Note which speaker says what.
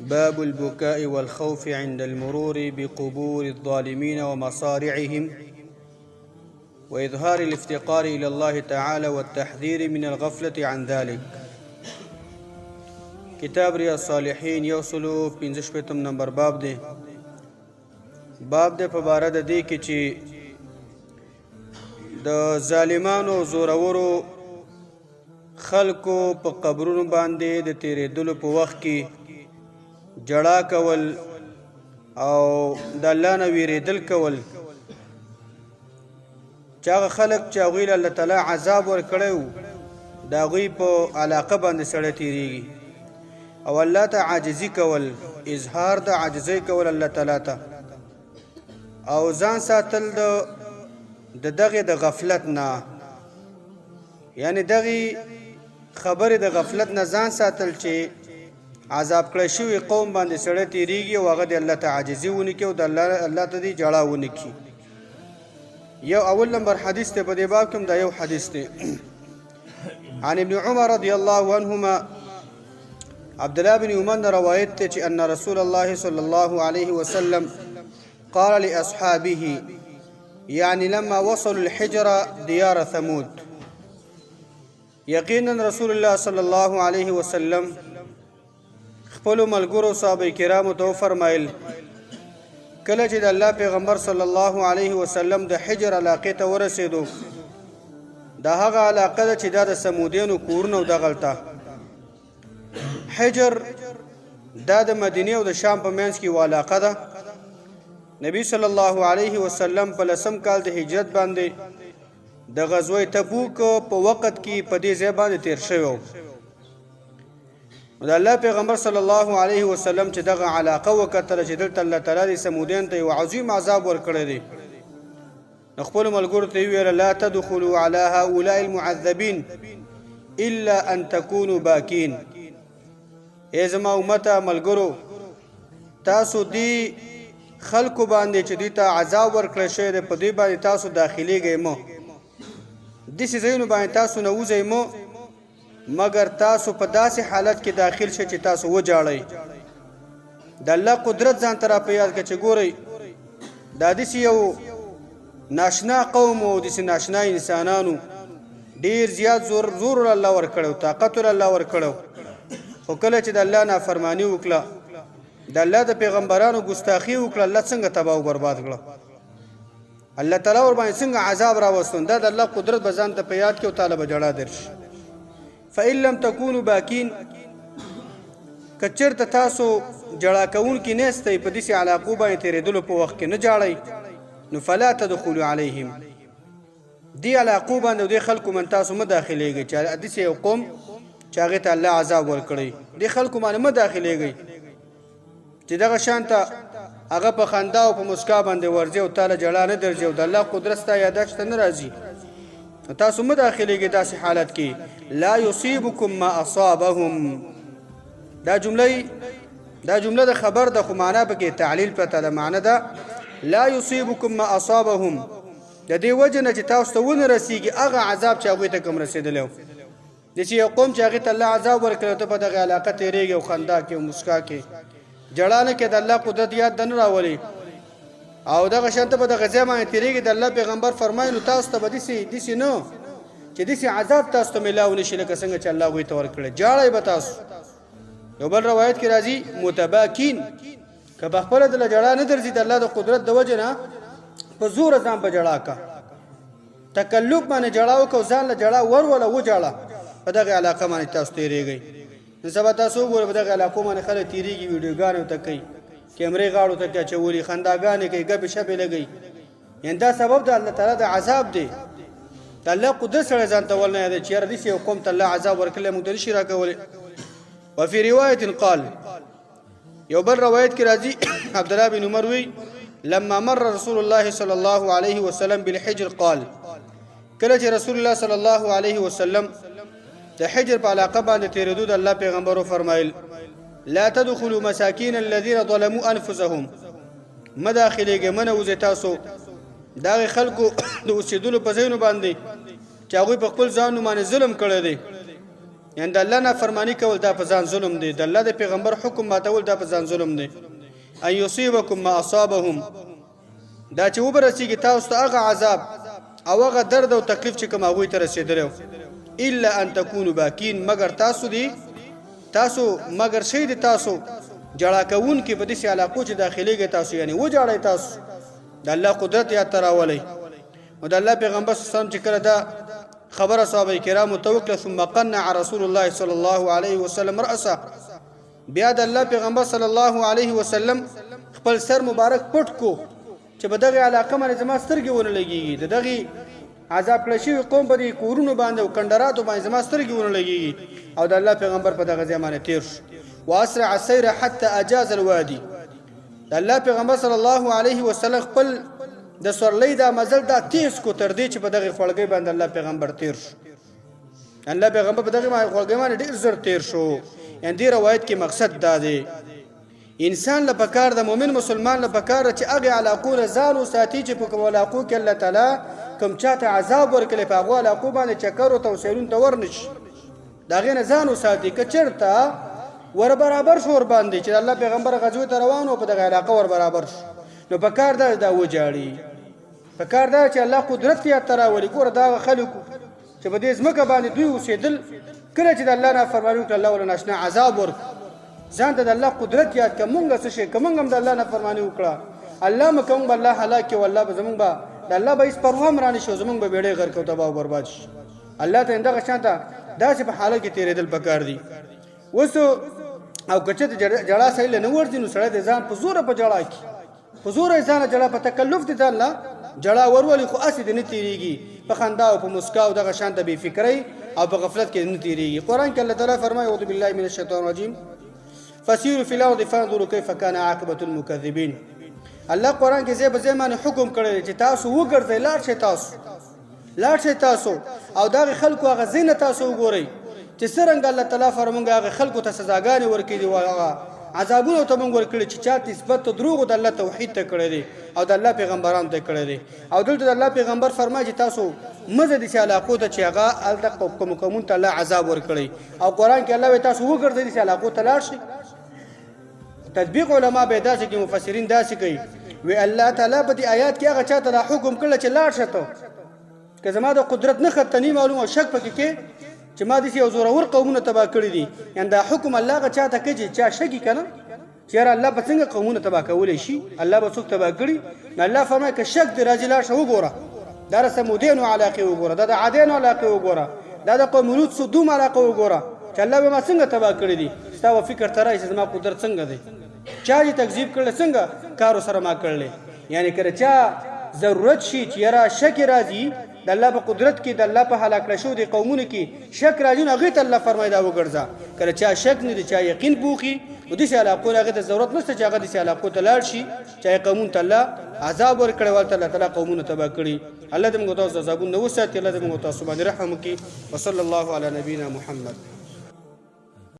Speaker 1: باب البكاء والخوف عند المرور بقبور الظالمين ومصارعهم وإظهار الافتقار إلى الله تعالى والتحذير من الغفلة عن ذلك. کتاب ریاض الصالحین یوسلو 55 نمبر باب دی. باب دی په باره د دې کې چې د ظالمانو زورورو خلکو په قبرونو باندې د تیرېدلو په وخت کې جړا کول او د الله نه ویرېدل کول، چې هغه خلک چې هغوی له الله تعالی عذاب ورکړی و د هغوی په علاقه باندې سړی تېرېږي او الله ته عاجزي کول، اظهار د عاجزۍ کول الله تعالی ته، او ځان ساتل د دغې د غفلت نه، یعنی دغې خبرې د غفلت نه ځان ساتل چې عذاب کړی شوي قوم باندې سړی تېرېږي او هغه د الله ته عاجزي ونه کړي او د الله ته دې جړا ونه کړي. یو اول نمبر حدیث دی په دې باب کې، دا یو حدیث دی. عن ابن عمر رضی الله عنهما، عبدالله بن عمر نے روایت تے چې ان رسول الله صلی الله علیه وسلم قال لاصحابه، يعني لما وصلوا الحجر ديار ثمود، یقینا رسول الله صلی الله علیه وسلم خپل ملګرو صحابه کرامو ته فرمایل کله چې د الله پیغمبر صلی الله علیه وسلم د حجر علاقې ته ورسېدو، دا هغه علاقه ده چې دا د سمودیانو کورونه او دغلته. حجر دا د مدینه او د شام په منځ کې یوه علاقه ده. نبی صلی الله علیه وسلم په 10 کال د هجرت باندې د غزوه تبوک په وخت کې په دې ځای باندې تیر شوی و. د الله پیغمبر صلی الله علیه وسلم چې دغه علاقه وکتله چې دلته الله تعالی د سمودیان ته یو عظیم عذاب ورکړی دی، نو خپلو ملګرو ته یې وویل لا تدخلوا علی هؤلاء المعذبین الا ان تکونوا باکین. ای زما امته ملګرو، تاسو دې خلکو باندې چې دوی ته عذاب ورکړی شوی دی په دوی باندې تاسو داخلیږئ مه، داسې ځایونو باندې تاسو نه وځئ مه، مګر تاسو په داسې حالت کې داخل شئ چې تاسو وجاړئ. د الله قدرت ځان ته را په یاد کړه چې ګورئ دا داسې یو ناشنا قوم او داسې ناشنا انسانانو ډېر زیات زور الله ورکړی و، طاقت الله ورکړی، خو کله چې د الله نافرماني وکړه، د الله د پیغمبرانو ګستاخي وکړه، الله څنګه تباه او برباد کړه، الله تعالی ورباندې څنګه عذاب راوستون. دا د الله قدرت به ځان ته په یاد کړي او تعالی به جړا درشي. فإن لم تكونوا باکین، که چېرته تاسو جړا کوونکي نیستئ، په داسې علاقو باندې تېرېدلو په وخت کې نه جاړئ، نو فلا تدخلوا علیهم، دې علاقو باندې او دې خلکو من تاسو مه داخلېږئ چې داسې یو قوم چې هغې ته الله عذاب ورکړی، دې خلکو باندې مه داخلېږئ چې دغه شان ته هغه په خندا او په مسکا باندې ورځي او تاله جړا نه درځي او د الله قدرت ستا یاداشت ته نه راځي، تاسو مه داخلېږئ داسې حالت کې. لا یصیبکم ما اصابهم، دا جمله د خبر ده، خو معنا پکې تعلیل پرته ده. معنا ده لا یصیبکم ما اصابهم، د دې وجه نه چې تاسو ته ونه رسیږي هغه عذاب چې هغوی ته کوم رسېدلی و. داسې یو قوم چې هغې ته الله عذاب ورکړی، ته په دغه علاقه تېرېږي او خندا کې او مسکا کې جړا نه کې د الله قدرت یاد ده نه راولي، او دغه شان ته په دغه ځای باندې تېرېږي. د الله پیغمبر فرمایي نو تاسو ته به داسې نه چې داسې عذاب تاسو ته میلاو نه شي لکه څنګه چې الله هغوی ته ورکړی، جاړئ به تاسو. یو بل روایت کې راځي متباکین، که په خپله دله جړا نه درځي د الله د قدرت د وجې نه، په زوره ځان په جړا کا، تکلف باندې جړا وکړه، ځان له جړا وروله وجاړه، په دغه علاقه باندې تاسو تېرېږئ. نن سبا تاسو وګورئ په دغه علاقو باندې خلک تېرېږي، ویډیوګانې ورته کوي، کیمرې غاړو ته اچولي، خنداګانې کوي، ګپې شپې لګوي، یعنې دا سبب د الله تعالی د عذاب دی. د الله قدرت سره ځان ته ول نه یادوي چې یاره داسې یو قوم ته الله عذاب ورکړلی، موږ ته نشي راکولی. وفي روایت قال، یو بل روایت کې راځي عبدالله بن عمر وی لما مر رسول الله صلی الله علیه وسلم بالحجر قال، کله چې رسول الله صلی الله علیه وسلم د حجر په علاقه باندې تېرېدو، د الله پیغمبرو فرمایل لا تدخلوا مساکین الذین ظلموا انفسهم، مه داخلېږئ، مه نوځئ تاسو د هغې خلکو د اوسېدلو په ځایونو باندې چې هغوی په خپل ځانو باندې ظلم کړی دی، یعنی د الله نافرمانی کول دا په ځان ظلم دی، د الله د پیغمبر حکم ماتول دا په ځان ظلم دی. ان یصیبکم ما اصابهم، دا چې وبرسیږي تاسو ته هغه عذاب او هغه درد او تکلیف چې کوم هغوی ته رسېدلی و، الا ان تکونوا باکین، مگر شی د تاسو جړا کوونکي په داسې علاقو چې داخلېږئ تاسو، یعنی وجاړئ تاسو، د الله قدرت یاد ته راولئ. او د الله پیغمبر صلی الله علیه وسلم چې کله دا خبره صحابه کرامو ته وکړه، ثم قنع رسول الله صلی الله علیه وسلم رأسه، بیا د الله پیغمبر صلی الله علیه وسلم خپل سر مبارک پټ کو چې په دغه علاقه باندې زما سترګې ونه لګېږي، د دغې عذاب کړی شوي قوم په دې کورونو باندې او کندراتو باندې زما سترګې ونه لګېږي. او د الله پیغمبر په دغه ځای باندې تېر شو. واسرع السیر حتى اجاز الوادي، د الله پیغمبر صلی الله علیه وسلم خپل د سورلۍ دا مزل دا تیز کو تر دې چې په دغه خوړګۍ باندې الله پیغمبر تیر شو. الله پیغمبر په دغه خوړګۍ باندې ډېر زر تیر شو. یعنی دې روایت کې مقصد دا دی انسان له پکار د مؤمن مسلمان له پکار چې هغه علاقو نه ځان وساتي چې په کوم علاقو کې الله تعالی کوم چاته عذاب ورکړي په هغو علاقو باندې چکر او توسیرون ته ورنشي، د هغې نه ځان وساتي. که چېرته ور برابر شو ور باندې چې الله پیغمبر غزوې ته روان و په دغه علاقه ور برابر شو، نو پکار دا وجاړي، پکار دا چې الله قدرت یې ته راولي. ګوره دا خلکو چې په دې ځمکه باندې دوی اوسېدل، کله چې د الله نافرماني وکړه الله ورله ناشنا عذاب ورکړ. ځان ته د الله قدرت یاد کړه، مونږ څه شی که مونږ هم د الله نافرماني وکړه الله مو که مونږ به الله هلاک کړي، والله به زمونږ به د الله به هېڅ پروا هم رانه شي، زمونږ به بیړۍ غرق او تباه او برباد شي. الله ته همدغه شان ته داسې په حالت کې تېرېدل پکار دي. اوس او که چېرته جړا سړي له نه ورځي نو سړی د ځان په زوره په جړا کړي، په زوره یې ځانه جړا په تکلف دي ځان له جړا ورولي، خو هسې دې نه تېرېږي په خندا او په مسکا او دغه شان ته بې فکرۍ او په غفلت کې نه تېرېږي. قرآن کې الله تعالی فرمایي اعوذ بالله من الشیطان الرجیم فسیروا فی الارض فانظروا کیف کان عاقبة المکذبین. الله قرآن کې ځای په ځای باندې حکم کړی چې تاسو وګرځئ، لاړ شئ تاسو او دغه خلکو هغه ځای نه تاسو وګورئ چې څرنګه الله تعالی فرمونږ هغه خلکو ته سزاګانې ورکړي دي او هغه عذابونه ته مونږ ورکړي چې چا نسبت ته دروغو د الله توحید ته کړی دی او د الله پیغمبرانو ته کړی دی. او دلته د الله پیغمبر فرمایي چې تاسو مزه داسې علاقو ته چې هغه هلته قومونو ته الله عذاب ورکړی، او قرآن کې الله وایي تاسو وګرځئ داسې علاقو ته لاړ شئ. تطبیق علما به داسې کې مفسرین داسې کوي، وی الله تعالی په دې آیات کې هغه چاته دا حکم کړی چې لاړ شه ته، که زما د قدرت نه ته نه معلوم او شک پکې کې چې ما داسې یو زورور قومونه تباه کړي دي، یعنې دا حکم الله هغه چاته کوي چې چا شکي که نه چې یاره الله به څنګه قومونه تباه کولی شي، الله به څوک تباه کړي. نو الله فرمایي که شک دې راځي لاړ شه وګوره، دا د سمودیانو علاقې وګوره، دا د عادیانو علاقې وګوره، دا د قوم لوط سدوم علاقه وګوره چې الله به ما څنګه تباه کړي دي. ستا به فکر ته راشي چې زما قدرت څنګه دی، چا چې تکذیب کړل څنګه کارو سره ما کړلی. یعنی کله چا ضرورت شي چې یاره شک راځي د الله په قدرت کې، د الله په هلاک کړه شوي قومونو کې شک راځي، نو هغې ته الله فرمایي دا وګرځه. کله چا شک نه دی، چا یقین پوخي، نو داسې علاقو هغې ته ضرورت نشته چې هغه داسې علاقو ته لاړ شي چې هغې قومونو ته الله عذاب ورکړی، والته الله تعالی قومونه تباه کړي. الله دې موږ تاسو عذابونه نه وساتي، الله دې موږ تاسو باندې رحم وکړي. وصلی الله علی نبینا محمد.